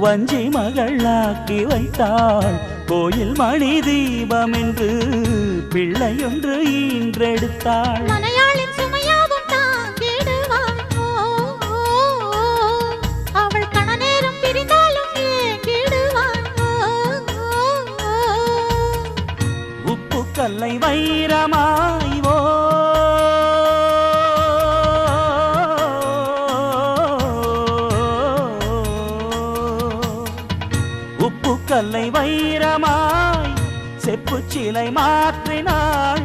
வஞ்சி மகளாக்கி வைத்தாள் கோயில் மணி தீபம் என்று பிள்ளையொன்று ஈன்றெடுத்தாள். மனையாளின் சுமையாவும் தாங்கிடுவாள். அவள் கணநேரம் பிரிந்தாலும் ஏங்கிடுவாள். உப்பு கல்லை வைரமாய் உப்பு கல்லை வைரமாய் செப்பு சிலை மாற்றினாள்.